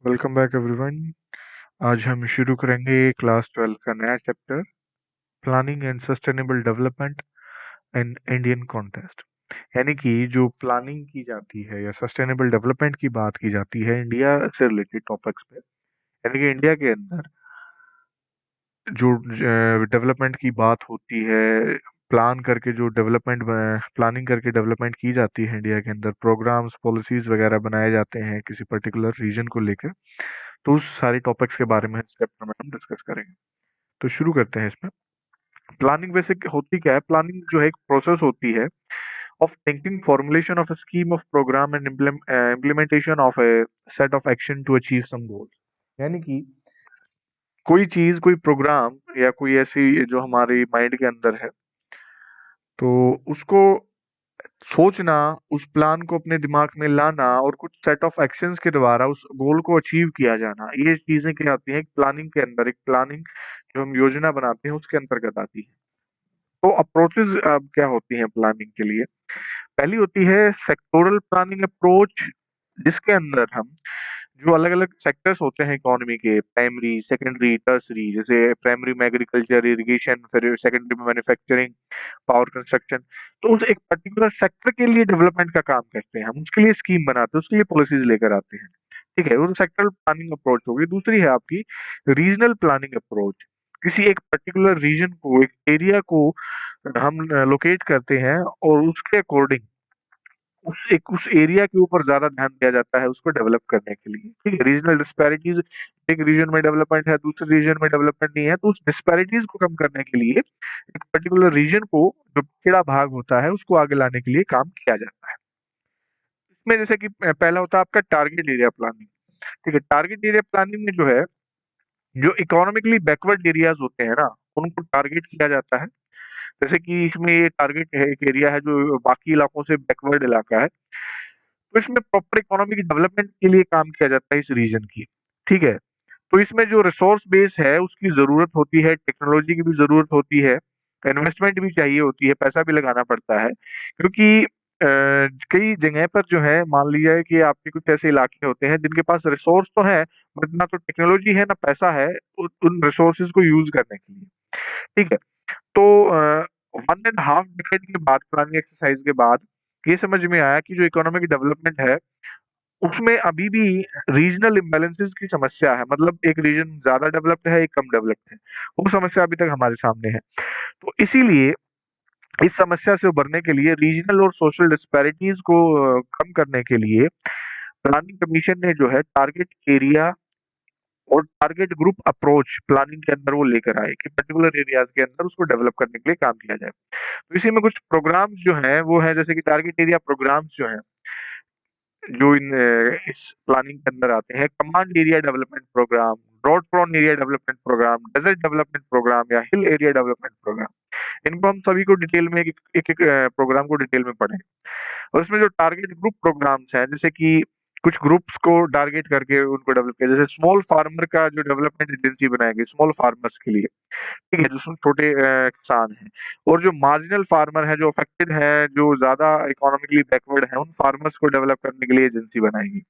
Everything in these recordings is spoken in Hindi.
Welcome back everyone. आज हम शुरू करेंगे क्लास 12 का नया chapter, planning and sustainable development in Indian context. यानी कि जो प्लानिंग की जाती है या सस्टेनेबल डेवलपमेंट की बात की जाती है इंडिया से रिलेटेड टॉपिक्स पे, यानी कि इंडिया के अंदर जो डेवलपमेंट की बात होती है, जो डेवलपमेंट प्लानिंग करके डेवलपमेंट की जाती है इंडिया के अंदर, प्रोग्राम्स पॉलिसीज वगैरह बनाए जाते हैं किसी पर्टिकुलर रीजन को लेकर। तो उस सारे टॉपिक्स के बारे में इस चैप्टर में हम डिस्कस करेंगे। तो शुरू करते हैं इसमें। प्लानिंग वैसे होती क्या है? प्लानिंग जो है एक प्रोसेस होती है of thinking, formulation of a scheme of program and implementation of a set of action to achieve some goal. यानी कि कोई चीज, कोई प्रोग्राम या कोई ऐसी जो हमारी माइंड के अंदर है, तो उसको सोचना, उस प्लान को अपने दिमाग में लाना और कुछ सेट ऑफ एक्शंस के द्वारा उस गोल को अचीव किया जाना, ये चीजें क्या आती हैं प्लानिंग के अंदर। एक प्लानिंग जो हम योजना बनाते हैं उसके अंतर्गत आती है। तो अप्रोचेस क्या होती हैं प्लानिंग के लिए? पहली होती है सेक्टोरल प्लानिंग अप्रोच, जिसके अंदर हम जो अलग अलग सेक्टर्स होते हैं इकोनॉमी के, प्राइमरी, सेकेंडरी, टर्सरी, जैसे प्राइमरी में एग्रीकल्चर, इरिगेशन, फिर सेकेंडरी में मैन्युफैक्चरिंग, पावर कंस्ट्रक्शन, तो उस एक पर्टिकुलर सेक्टर के लिए डेवलपमेंट का काम करते हैं हम, उसके लिए स्कीम बनाते हैं, उसके लिए पॉलिसीज लेकर आते हैं। ठीक है, वो सेक्टरल प्लानिंग अप्रोच होगी। दूसरी है आपकी रीजनल प्लानिंग अप्रोच। किसी एक पर्टिकुलर रीजन को, एक एरिया को हम लोकेट करते हैं और उसके अकॉर्डिंग उस एरिया के ऊपर ज्यादा ध्यान दिया जाता है उसको डेवलप करने के लिए। ठीक है, रीजनल डिस्पैरिटीज, एक रीजन में डेवलपमेंट है, दूसरे रीजन में डेवलपमेंट नहीं है, तो उस डिस्पैरिटीज को कम करने के लिए एक पर्टिकुलर रीजन को, जो पिछड़ा भाग होता है, उसको आगे लाने के लिए काम किया जाता है। इसमें जैसे कि पहला होता है आपका टारगेट एरिया प्लानिंग। ठीक है, टारगेट एरिया प्लानिंग में जो है, जो इकोनॉमिकली बैकवर्ड एरियाज होते हैं ना, उनको टारगेट किया जाता है। जैसे कि इसमें ये टारगेट है, एक एरिया है जो बाकी इलाकों से बैकवर्ड इलाका है, तो इसमें प्रॉपर इकोनॉमिक डेवलपमेंट के लिए काम किया जाता है इस रीजन की। ठीक है, तो इसमें जो रिसोर्स बेस है उसकी जरूरत होती है, टेक्नोलॉजी की भी जरूरत होती है, इन्वेस्टमेंट भी चाहिए होती है, पैसा भी लगाना पड़ता है, क्योंकि कई जगह पर जो है, मान लिया कि आपके कुछ ऐसे इलाके होते हैं जिनके पास रिसोर्स तो है, बट ना तो टेक्नोलॉजी है ना पैसा है उन रिसोर्सेज को यूज करने के लिए। ठीक है, तो 1.5 डिकेड के बाद, प्लानिंग एक्सरसाइज के बाद, ये समझ में आया कि जो इकोनॉमिक डेवलपमेंट है उसमें अभी भी रीजनल इम्बैलेंसेस की समस्या है। मतलब एक रीजन ज्यादा डेवलप्ड है, एक कम डेवलप्ड है, वो समस्या अभी तक हमारे सामने है। तो इसीलिए इस समस्या से उबरने के लिए, रीजनल और सोशल डिस्पैरिटीज को कम करने के लिए, प्लानिंग कमीशन ने जो है टारगेट एरिया और टारगेट ग्रुप अप्रोच प्लानिंग के अंदर वो लेकर आए कि पर्टिकुलर एरियाज के अंदर उसको डेवलप करने के लिए काम किया जाए। तो इसी में कुछ प्रोग्राम्स जो हैं वो है, जैसे कि टारगेट एरिया प्रोग्राम्स जो हैं, जो इस प्लानिंग के अंदर आते हैं, command area development program, drought prone area development program, desert development program या हिल एरिया डेवलपमेंट प्रोग्राम। इनको हम सभी को डिटेल में एक प्रोग्राम को डिटेल में पढ़ें। और इसमें जो टारगेट ग्रुप प्रोग्राम्स हैं, जैसे कि कुछ ग्रुप्स को टारगेट करके उनको डेवलप किया, जैसे स्मॉल फार्मर का जो डेवलपमेंट एजेंसी बनाई गई स्मॉल फार्मर्स के लिए। ठीक है, जो छोटे किसान हैं, और जो मार्जिनल फार्मर हैं, जो अफेक्टेड हैं, जो ज्यादा इकोनॉमिकली बैकवर्ड हैं, उन फार्मर्स को डेवलप करने के लिए एजेंसी बनाएगी।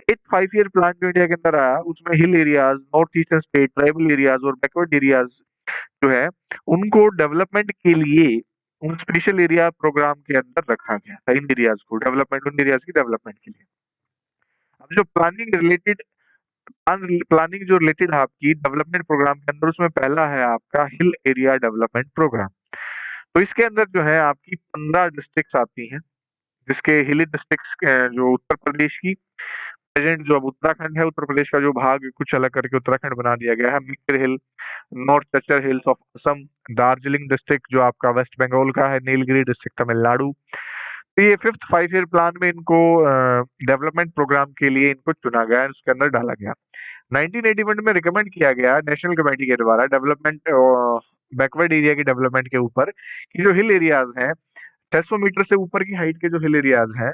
एक 5 ईयर प्लान जो इंडिया के अंदर आया, उसमें हिल areas, north eastern state, tribal areas और बैकवर्ड एरियाज जो है, उनको डेवलपमेंट के लिए उन स्पेशल एरिया प्रोग्राम के अंदर रखा गया था, इन एरियाज को डेवलपमेंट, उन एरियाज की डेवलपमेंट के लिए। अब जो प्लानिंग जो रिलेटेड है आपकी डेवलपमेंट प्रोग्राम के अंदर, उसमें पहला है आपका हिल एरिया डेवलपमेंट प्रोग्राम। तो इसके अंदर जो है आपकी 15 डिस्ट्रिक्ट्स आती हैं, जिसके हिली डिस्ट्रिक्ट्स जो उत्तर प्रदेश की, प्रेजेंट जो अब उत्तराखंड है, उत्तर प्रदेश का जो भाग कुछ अलग करके उत्तराखंड बना दिया गया है, मित्र hill, north Cachar hills of Assam, Darjeeling district जो आपका वेस्ट बंगाल का है, नीलगिरी डिस्ट्रिक्ट तमिलनाडु। तो ये फिफ्थ 5 ईयर प्लान में इनको डेवलपमेंट प्रोग्राम के लिए इनको चुना गया, उसके अंदर डाला गया। 1981 में रिकमेंड किया गया नेशनल कमेटी के द्वारा डेवलपमेंट, बैकवर्ड एरिया की डेवलपमेंट के ऊपर, कि जो हिल एरियाज हैं, 600 मीटर से ऊपर की हाइट के जो हिल एरियाज हैं,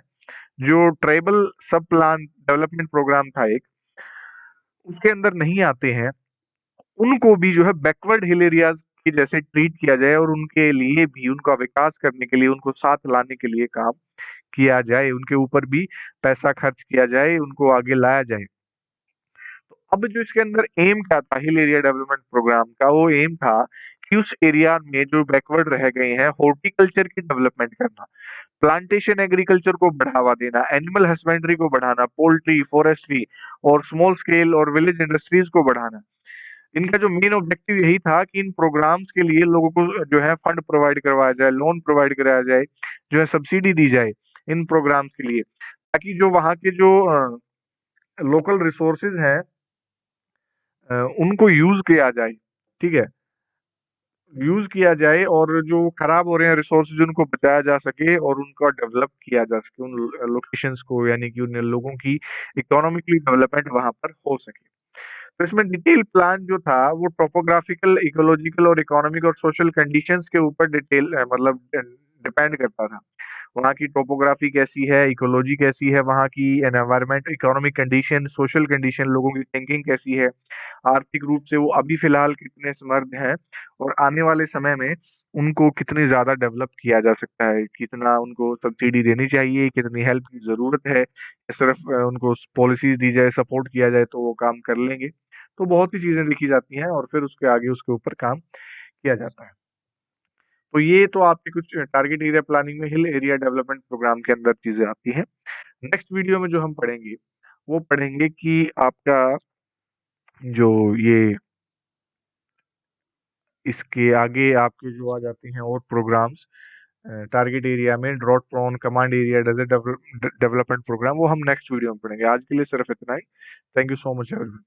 जो ट्राइबल सब प्लान डेवलपमेंट प्रोग्राम था एक, उसके अंदर नहीं आते हैं, उनको भी जो है बैकवर्ड हिल एरियाज के जैसे ट्रीट किया जाए और उनके लिए भी, उनका विकास करने के लिए, उनको साथ लाने के लिए काम किया जाए, उनके ऊपर भी पैसा खर्च किया जाए, उनको आगे लाया जाए। अब जो इसके अंदर एम क्या था हिल एरिया डेवलपमेंट प्रोग्राम का, वो एम था कि उस एरिया में जो बैकवर्ड रह गए हैं हॉर्टिकल्चर की डेवलपमेंट करना, प्लांटेशन एग्रीकल्चर को बढ़ावा देना, एनिमल हस्बेंड्री को बढ़ाना, पोल्ट्री, फॉरेस्ट्री और स्मॉल स्केल और विलेज इंडस्ट्रीज को बढ़ाना। इनका जो मेन ऑब्जेक्टिव यही था कि इन प्रोग्राम्स के लिए लोगों को जो है फंड प्रोवाइड करवाया जाए, लोन प्रोवाइड कराया जाए, जो है सब्सिडी दी जाए इन प्रोग्राम्स के लिए, ताकि जो वहाँ के जो लोकल रिसोर्सेज हैं उनको यूज किया जाए। ठीक है, यूज किया जाए और जो खराब हो रहे हैं रिसोर्सेज उनको बचाया जा सके और उनका डेवलप किया जा सके उन लोकेशंस को, यानी कि उन लोगों की इकोनॉमिकली डेवलपमेंट वहां पर हो सके। तो इसमें डिटेल प्लान जो था वो टोपोग्राफिकल, इकोलॉजिकल और इकोनॉमिक और सोशल कंडीशंस के ऊपर डिटेल मतलब डिपेंड करता था। वहाँ की टोपोग्राफी कैसी है, इकोलॉजी कैसी है, वहाँ की environment, economic condition, social condition, लोगों की थिंकिंग कैसी है, आर्थिक रूप से वो अभी फिलहाल कितने समृद्ध हैं और आने वाले समय में उनको कितनी ज़्यादा डेवलप किया जा सकता है, कितना उनको सब्सिडी देनी चाहिए, कितनी हेल्प की ज़रूरत है, या सिर्फ उनको पॉलिसीज़ दी जाए, सपोर्ट किया जाए तो वो काम कर लेंगे। तो बहुत सी चीज़ें लिखी जाती हैं और फिर उसके आगे उसके ऊपर काम किया जाता है। तो ये तो आपके कुछ टारगेट एरिया प्लानिंग में हिल एरिया डेवलपमेंट प्रोग्राम के अंदर चीज़ें आती हैं। नेक्स्ट वीडियो में जो हम पढ़ेंगे, वो पढ़ेंगे कि आपका जो ये इसके आगे आपके जो आ जाते हैं और प्रोग्राम्स टारगेट एरिया में drought prone, command area, desert development program, वो हम नेक्स्ट वीडियो में पढ़ेंगे। आज के लिए सिर्फ इतना ही। Thank you so much everyone.